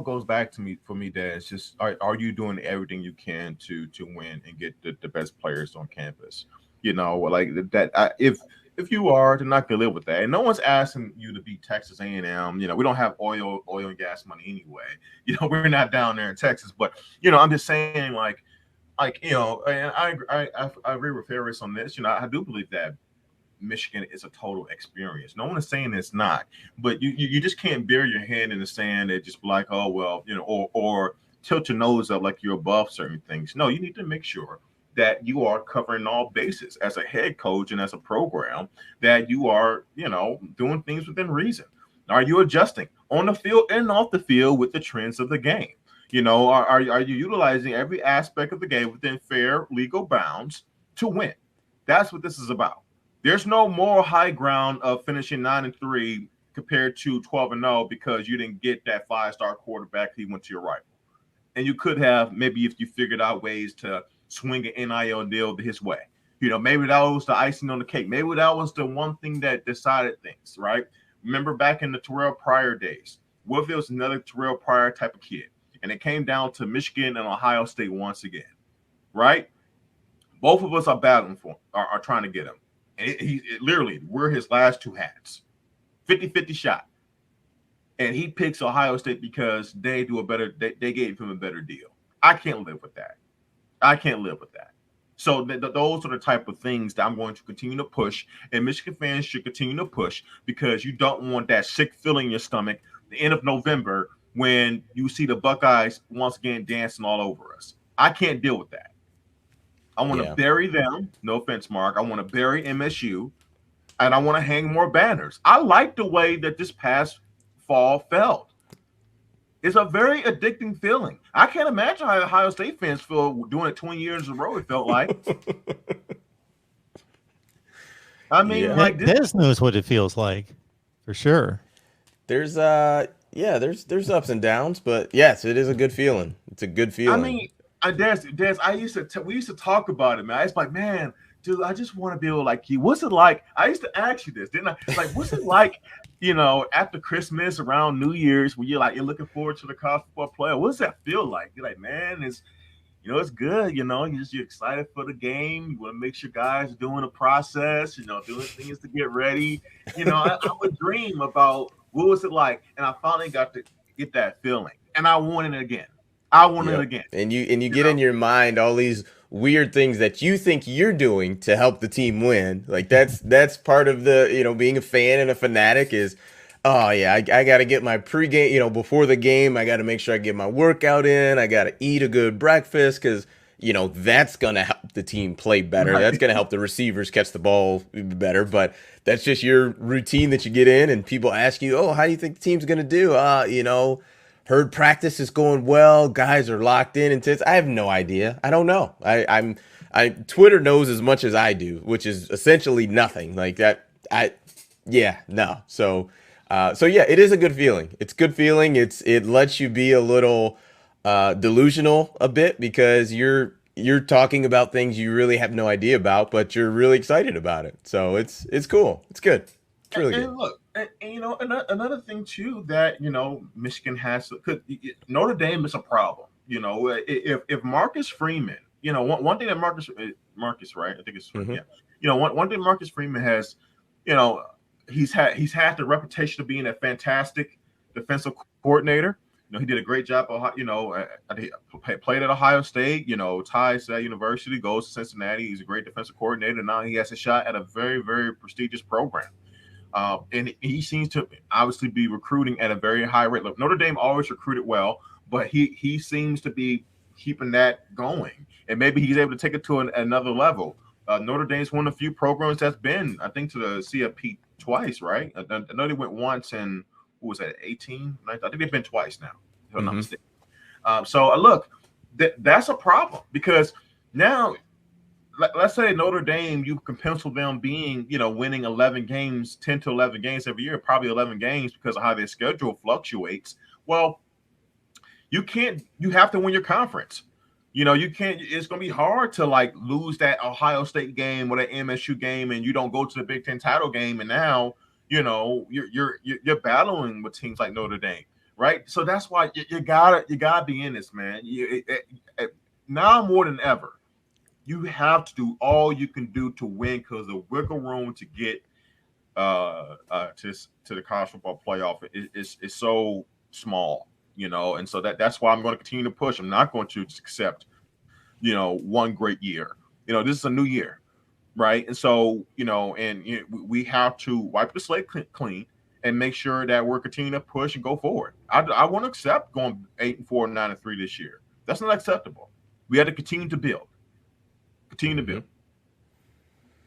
goes back to me for me, Dad. It's just are you doing everything you can to win and get the best players on campus? Like that. If you are, then not gonna live with that. And no one's asking you to be Texas A&M. We don't have oil and gas money anyway. We're not down there in Texas. But I'm just saying, and I agree with Ferris on this. I do believe that Michigan is a total experience. No one is saying it's not, but you just can't bury your hand in the sand and just be like, oh well, or tilt your nose up like you're above certain things. No, you need to make sure that you are covering all bases as a head coach and as a program, that you are, doing things within reason. Are you adjusting on the field and off the field with the trends of the game? Are you utilizing every aspect of the game within fair legal bounds to win? That's what this is about. There's no moral high ground of finishing 9-3 compared to 12-0 because you didn't get that 5-star quarterback who went to your rival. And you could have, maybe if you figured out ways to swing an NIL deal his way. Maybe that was the icing on the cake. Maybe that was the one thing that decided things, right? Remember back in the Terrell Pryor days, what if it was another Terrell Pryor type of kid? And it came down to Michigan and Ohio State once again, right? Both of us are battling for him, are trying to get him. And literally, we're his last two hats. 50-50 shot. And he picks Ohio State because they gave him a better deal. I can't live with that. So those are the type of things that I'm going to continue to push, and Michigan fans should continue to push, because you don't want that sick feeling in your stomach the end of November when you see the Buckeyes once again dancing all over us. I can't deal with that. I want to bury them. No offense, Mark. I want to bury MSU, and I want to hang more banners. I like the way that this past fall felt. It's a very addicting feeling. I can't imagine how Ohio State fans feel doing it 20 years in a row, it felt like. I mean, Des knows what it feels like, for sure. There's ups and downs, but yes, it is a good feeling. It's a good feeling. I mean, Des, we used to talk about it, man. It's like, man, dude, I just want to be able like you. What's it like? I used to ask you this, didn't I? Like, what's it like, after Christmas, around New Year's, when you're looking forward to the college football playoff? What does that feel like? You're like, man, it's good. You're excited for the game. You want to make sure guys are doing the process, doing things to get ready. I would dream about what was it like, and I finally got to get that feeling, and I wanted it again. And you get in your mind all these weird things that you think you're doing to help the team win. Like that's part of the, being a fan and a fanatic is, oh yeah, I got to get my pregame, before the game, I got to make sure I get my workout in. I got to eat a good breakfast because, that's going to help the team play better. That's going to help the receivers catch the ball better. But that's just your routine that you get in, and people ask you, oh, how do you think the team's going to do? Heard practice is going well. Guys are locked in intense. I have no idea. I don't know. Twitter knows as much as I do, which is essentially nothing. Like that. No. So yeah, it is a good feeling. It's a good feeling. It lets you be a little delusional a bit, because you're talking about things you really have no idea about, but you're really excited about it. So it's cool. It's good. It's really good. Look, and another thing too that Michigan has, Notre Dame is a problem. If Marcus Freeman, one thing that Marcus, right? I think it's one thing Marcus Freeman has, he's had the reputation of being a fantastic defensive coordinator. He did a great job. Played at Ohio State. Ties to that university, goes to Cincinnati. He's a great defensive coordinator. Now he has a shot at a very, very prestigious program. And he seems to obviously be recruiting at a very high rate. Look, Notre Dame always recruited well, but he seems to be keeping that going. And maybe he's able to take it to another level. Notre Dame's one of the few programs that's been, I think, to the CFP twice, right? I know they went once in, what was that, 18? I think they've been twice now, if I'm not mistaken. So look, that's a problem, because now, let's say Notre Dame, you can pencil them being, winning 11 games, 10 to 11 games every year, probably 11 games because of how their schedule fluctuates. Well, you have to win your conference. You can't, it's going to be hard to lose that Ohio State game or that MSU game, and you don't go to the Big Ten title game. And now, you're battling with teams like Notre Dame. right? So that's why you gotta be in this, man. Now more than ever, you have to do all you can do to win, because the wiggle room to get to the college football playoff is so small, and so that's why I'm going to continue to push. I'm not going to just accept, one great year. This is a new year, right? And so, we have to wipe the slate clean and make sure that we're continuing to push and go forward. I won't accept going 8-4, 9-3 this year. That's not acceptable. We have to continue to build. Continue to build.